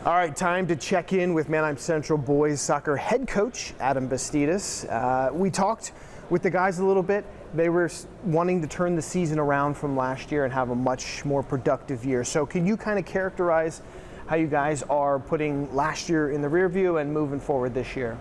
All right, time to check in with Manheim Central boys soccer head coach Adam Bastidas. We talked with the guys a little bit. They were wanting to turn the season around from last year and have a much more productive year. So can you kind of characterize how you guys are putting last year in the rear view and moving forward this year?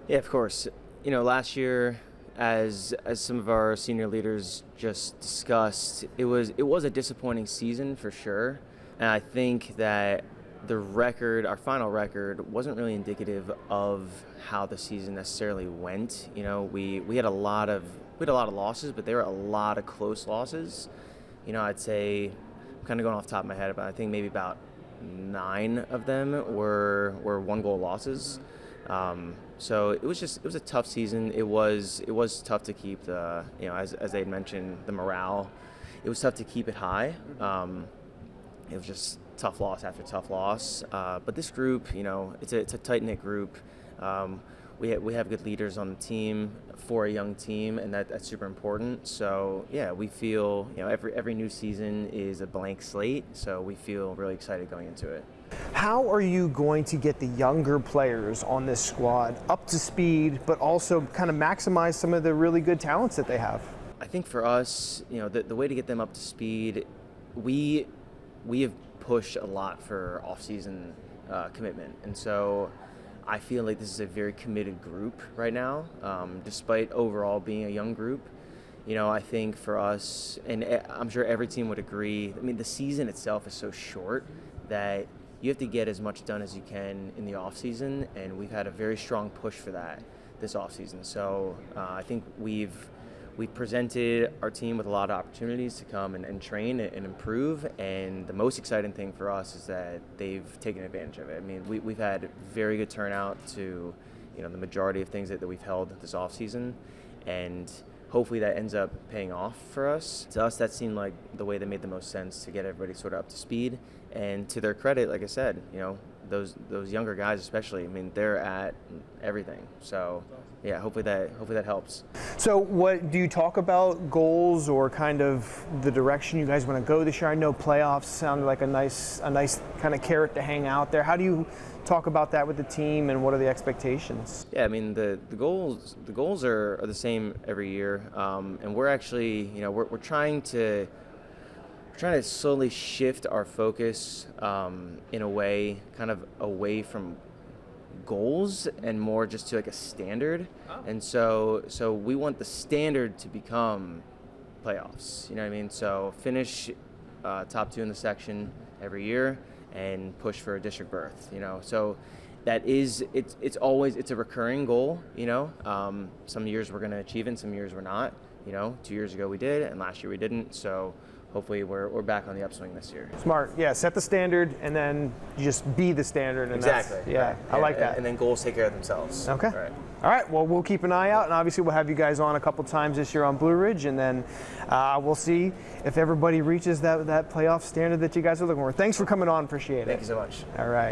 Yeah, of course. You know, last year, as some of our senior leaders just discussed, it was a disappointing season for sure. And I think that the record, our final record, wasn't really indicative of how the season necessarily went. You know, we had a lot of losses, but there were a lot of close losses. You know, I'd say, I'm kind of going off the top of my head, but I think maybe about 9 of them were 1-goal losses. So it was a tough season. It was tough to keep the, you know, as they had mentioned, the morale. It was tough to keep it high. It was just tough loss after tough loss. But this group, you know, it's a tight-knit group. We have good leaders on the team for a young team, and that's super important. So yeah, we feel, you know, every new season is a blank slate. So we feel really excited going into it. How are you going to get the younger players on this squad up to speed, but also kind of maximize some of the really good talents that they have? I think for us, you know, the way to get them up to speed, we have pushed a lot for off-season commitment, and so I feel like this is a very committed group right now, despite overall being a young group. You know, I think for us, and I'm sure every team would agree, I mean, the season itself is so short that you have to get as much done as you can in the off-season, and we've had a very strong push for that this off-season. So I think we've presented our team with a lot of opportunities to come and train and improve, and the most exciting thing for us is that they've taken advantage of it. I mean, we've had very good turnout to, you know, the majority of things that we've held this off-season, and hopefully that ends up paying off for us. To us, that seemed like the way that made the most sense to get everybody sort of up to speed. And to their credit, like I said, you know, those younger guys especially, I mean, they're at everything. So yeah, hopefully that helps. So what do you talk about, goals or kind of the direction you guys want to go this year? I know playoffs sounded like a nice kind of carrot to hang out there. How do you talk about that with the team, and what are the expectations? Yeah, I mean, the goals are the same every year, and we're actually, you know, we're trying to slowly shift our focus in a way, kind of away from goals and more just to like a standard. And so we want the standard to become playoffs. You know what I mean? So finish top 2 in the section every year and push for a district berth. You know, so that is it's a recurring goal. You know, some years we're going to achieve it, and some years we're not. You know, 2 years ago we did, and last year we didn't. So hopefully we're back on the upswing this year. Smart. Yeah, set the standard and then just be the standard. And exactly. Yeah, right. I like that. And then goals take care of themselves. Okay. Right. All right, well, we'll keep an eye out, and obviously we'll have you guys on a couple times this year on Blue Ridge, and then we'll see if everybody reaches that playoff standard that you guys are looking for. Thanks for coming on. Appreciate it. Thank you so much. All right.